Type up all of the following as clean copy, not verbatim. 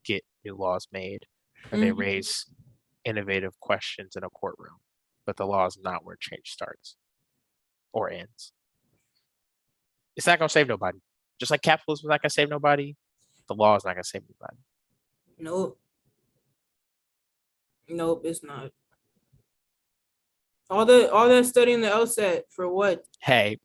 get new laws made or they raise innovative questions in a courtroom. But the law is not where change starts or ends. It's not gonna save nobody. Just like capitalism is not gonna save nobody, the law is not gonna save nobody. Nope. Nope, it's not. All that studying the LSAT for what? Hey,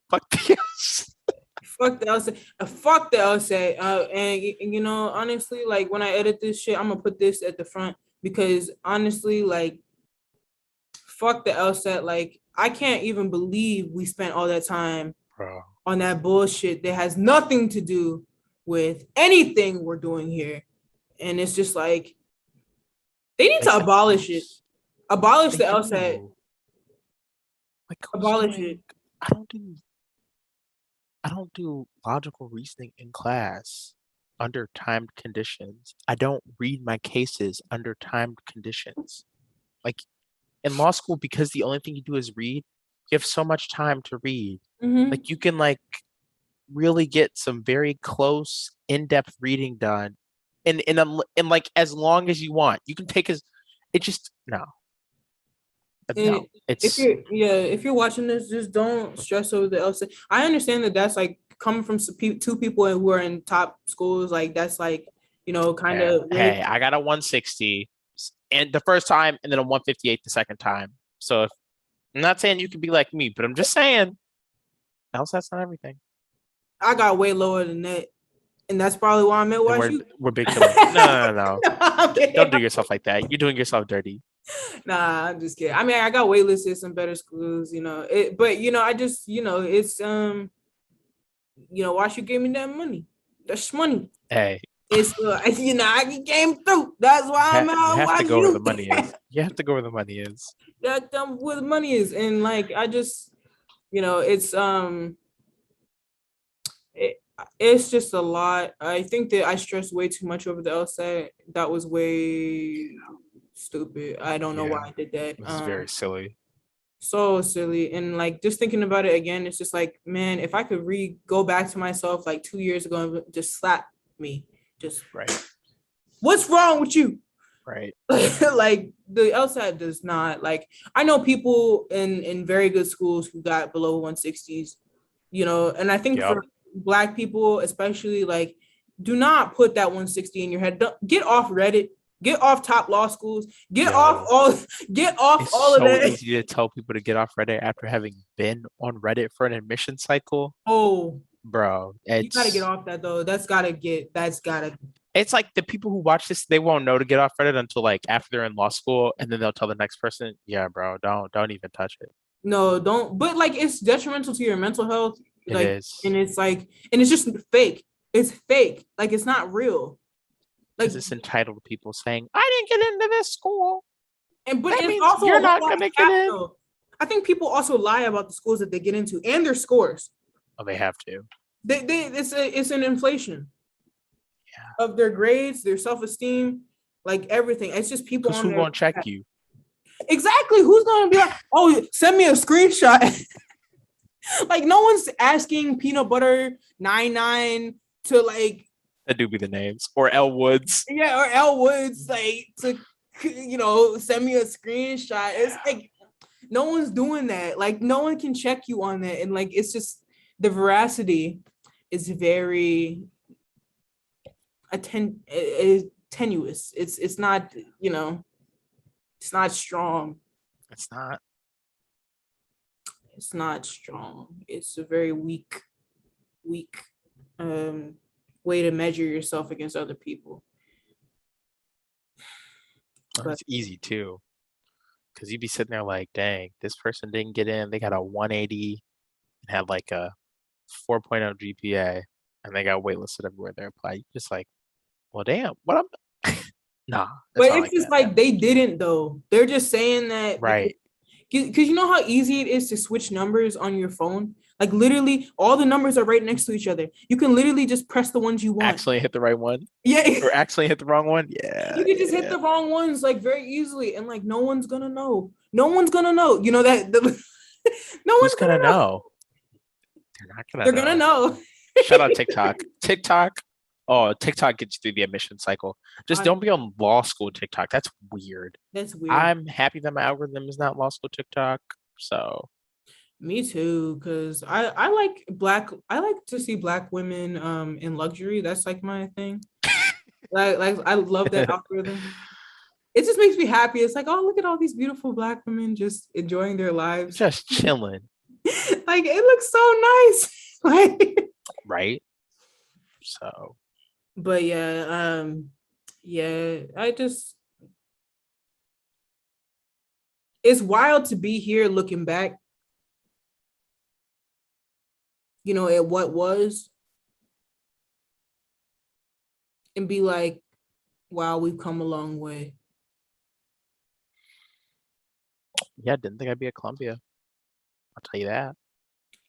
fuck this. Fuck the LSAT. Fuck the LSAT. And honestly, like when I edit this shit, I'm gonna put this at the front because honestly, like, fuck the LSAT. Like, I can't even believe we spent all that time Bro. on that bullshit that has nothing to do with anything we're doing here. And it's just like they need to abolish it. Abolish the LSAT. Like, abolish it. I don't do logical reasoning in class under timed conditions. I don't read my cases under timed conditions. Like in law school, because the only thing you do is read, you have so much time to read. Like you can like really get some very close, in-depth reading done in like as long as you want. You can take as it just no. No, it's if you're watching this, just don't stress over the LSAT. I understand that that's like coming from two people who are in top schools, like that's like kind of. Hey, I got a 160 and the first time, and then a 158 the second time. So I'm not saying you can be like me, but I'm just saying, LSAT's not everything. I got way lower than that, and that's probably why I'm at YU. We're big killers. No. Don't do yourself like that. You're doing yourself dirty. Nah, I'm just kidding. I mean, I got waitlisted some better schools, but I just, it's YU gave me that money. That's money. Hey, it's I came through. That's why I'm out. You have to go where the money is. You have to go where the money is. That's where the money is, and like I just, it's just a lot. I think that I stressed way too much over the LSAT. That was way stupid. I don't know why I did that. It was very silly. So silly. And like just thinking about it again, it's just like, man, if I could go back to myself like 2 years ago and just slap me. Just right. What's wrong with you? Right. Like the LSAT does not, like, I know people in very good schools who got below 160s, and I think for Black people, especially, like, do not put that 160 in your head. Get off Reddit. Get off top law schools. Get off all of that. It's so easy to tell people to get off Reddit after having been on Reddit for an admission cycle. Oh, bro, you gotta get off that though. That's gotta. It's like the people who watch this, they won't know to get off Reddit until like after they're in law school, and then they'll tell the next person, "Yeah, bro, don't even touch it." No, don't. But like, it's detrimental to your mental health. It is, and it's like, and it's just fake. It's fake. Like, it's not real. Like, it's entitled people saying, "I didn't get into this school," but that means also you're not gonna get in. Though. I think people also lie about the schools that they get into and their scores. Oh, they have to. It's an inflation. Yeah. Of their grades, their self-esteem, like everything. It's just people. Because who won't check you? Exactly. Who's gonna be like, oh, send me a screenshot? Like, no one's asking Peanut Butter 99 to like. That do be the names, or L Woods. Yeah, or L Woods, like, to send me a screenshot. It's like no one's doing that. Like, no one can check you on that, and like it's just the veracity is very tenuous. It's not it's not strong. It's not. It's not strong. It's a very weak way to measure yourself against other people. But it's easy too, because you'd be sitting there like, dang, this person didn't get in. They got a 180 and had like a 4.0 GPA, and they got waitlisted everywhere they applied. You're just like, well, damn, what I'm nah. But it's like just that, like they didn't though. They're just saying that, right? Because you know how easy it is to switch numbers on your phone. Like, literally, all the numbers are right next to each other. You can literally just press the ones you want. Actually hit the right one? Yeah. Or actually hit the wrong one? Yeah. You can just hit the wrong ones, like, very easily. And, like, no one's going to know. No one's going to know. You know that? No one's going to know. They're not going to know. They're going to know. Shout out TikTok. TikTok, Oh, TikTok gets you through the admission cycle. Just I don't be on law school TikTok. That's weird. That's weird. I'm happy that my algorithm is not law school TikTok. So Me too, because I like I like to see black women in luxury. That's like my thing. Like I love that algorithm. It just makes me happy. It's like, oh, look at all these beautiful black women just enjoying their lives. just chilling, Like it looks so nice. Like, right? So but yeah, I just it's wild to be here looking back, at what was and be like, wow, we've come a long way. yeah, didn't think I'd be at Columbia. I'll tell you that.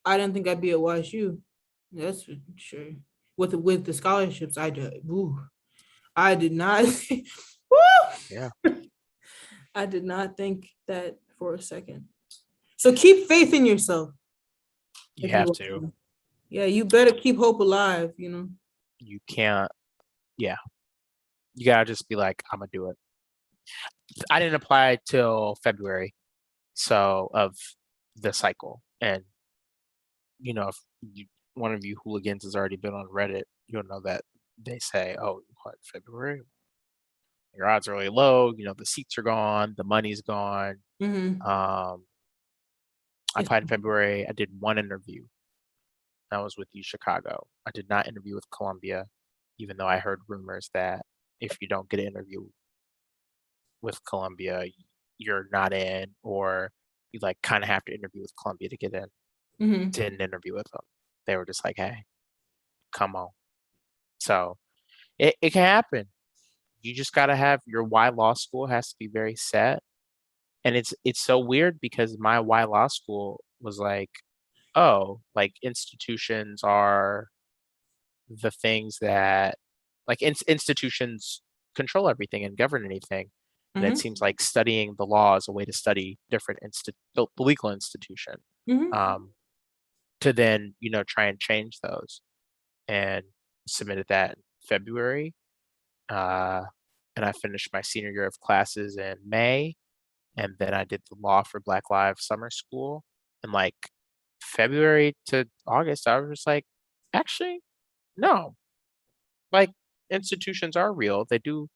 I didn't think I'd be at YSU. That's for sure. With the scholarships, I did not. Yeah, I did not think that for a second. So keep faith in yourself. you If you have want to. to. Yeah, you better keep hope alive. You can't. Yeah, you gotta just be like, I'm gonna do it. I didn't apply till February, so of the cycle, and if one of you hooligans has already been on Reddit, you'll know that they say, "Oh, what, February? Your odds are really low. The seats are gone, the money's gone." Mm-hmm. Um, I applied in February. I did one interview. That was with U Chicago. I did not interview with Columbia, even though I heard rumors that if you don't get an interview with Columbia, you're not in, or you like kind of have to interview with Columbia to get in. Mm-hmm. Didn't interview with them. They were just like, "Hey, come on." So it can happen. You just gotta have your why law school has to be very set. And it's so weird because my why law school was like, oh, like institutions are the things that like institutions control everything and govern anything. And it Mm-hmm. seems like studying the law is a way to study different the legal institution, Mm-hmm. um, to then try and change those. And submitted that in February, uh, and I finished my senior year of classes in May, and then I did the law for Black Lives Summer School. And like February to August, I was just like, actually, no, like institutions are real. They do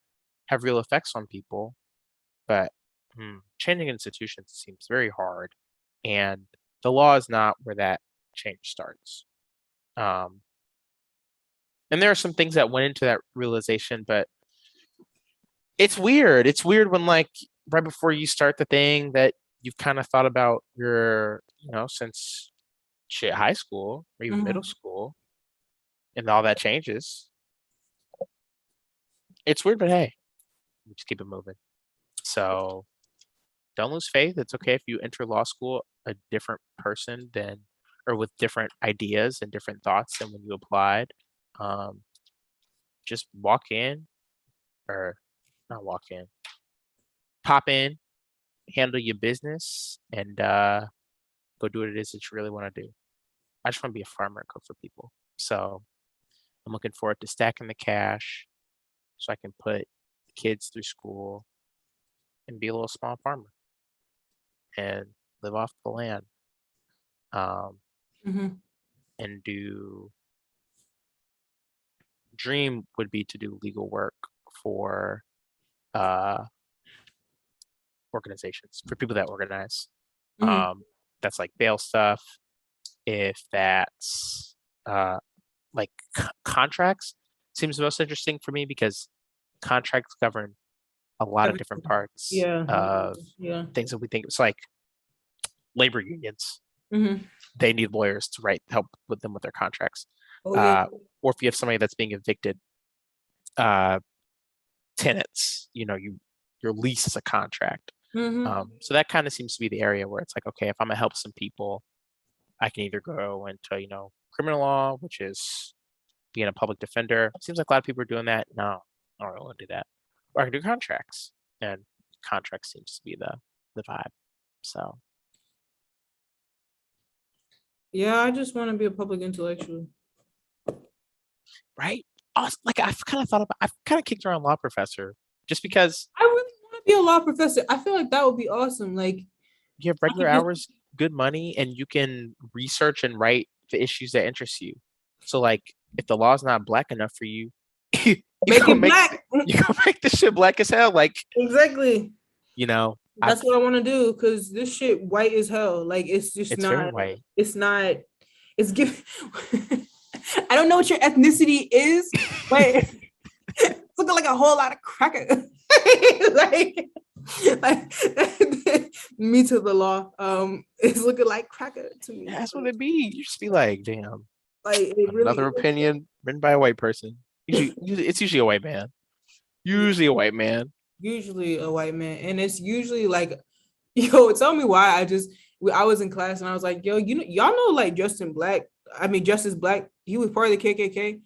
have real effects on people, but changing institutions seems very hard. And the law is not where that change starts. Um, and there are some things that went into that realization, but it's weird. It's weird when like right before you start the thing that you've kind of thought about your, since shit high school or even middle Mm-hmm. school, and all that changes. It's weird, but hey, we just keep it moving. So don't lose faith. It's okay if you enter law school a different person than, or with different ideas and different thoughts than when you applied. Um, just walk in, or not walk in, pop in, handle your business, and go do what it is that you really want to do. I just want to be a farmer and cook for people. So I'm looking forward to stacking the cash so I can put kids through school and be a little small farmer and live off the land, um, Mm-hmm. and do dream would be to do legal work for uh, organizations, for people that organize. Mm-hmm. That's like bail stuff. If that's like contracts, seems most interesting for me because contracts govern a lot of different Everything. parts Yeah. of Yeah. things that we think it's like labor unions. Mm-hmm. They need lawyers to help with them with their contracts. Oh yeah. Or if you have somebody that's being evicted, uh, tenants, your lease is a contract. Mm-hmm. So that kind of seems to be the area where it's like, okay, if I'm gonna help some people, I can either go into criminal law, which is being a public defender. Seems like a lot of people are doing that. No, I don't really want to do that. Or I can do contracts, and contracts seems to be the vibe. So Yeah, I just want to be a public intellectual. right, like I've kind of thought about, I've kind of kicked around law professor just because I really want to be a law professor. I feel like that would be awesome. Like you have I regular could just hours, good money, and you can research and write the issues that interest you. So like if the law's not black enough for you, you make go it make black. you go make this shit black as hell. Like, Exactly. you know, I've That's what I want to do because this shit white as hell. Like it's just it's very not. white. It's not. It's give. I don't know what your ethnicity is, but it's looking like a whole lot of cracker. like, like me to the law. It's looking like cracker to me. That's what it be. You just be like, damn, Like it really another is. opinion written by a white person. It's usually a white man. Usually a white man. Usually a white man, and it's usually like, yo, tell me why. I was in class and I was like, yo, y'all know like Justin Black. I mean Justice Black. He was part of the KKK, and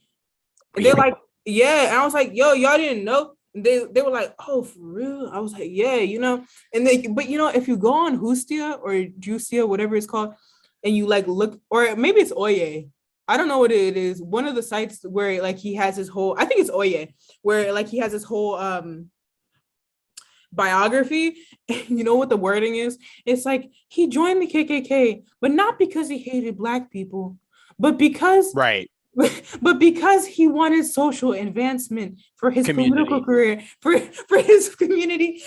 they're Really? like, yeah. And I was like, yo, y'all didn't know. And they were like, oh, for real? I was like, yeah, And they, but if you go on Hustia or Juicia, whatever it's called, and you like look, or maybe it's Oye. I don't know what it is. One of the sites where like he has his whole, I think it's Oye, where like he has his whole biography. And you know what the wording is? It's like he joined the KKK, but not because he hated black people, but because Right. but because he wanted social advancement for his political Community. career, for his community,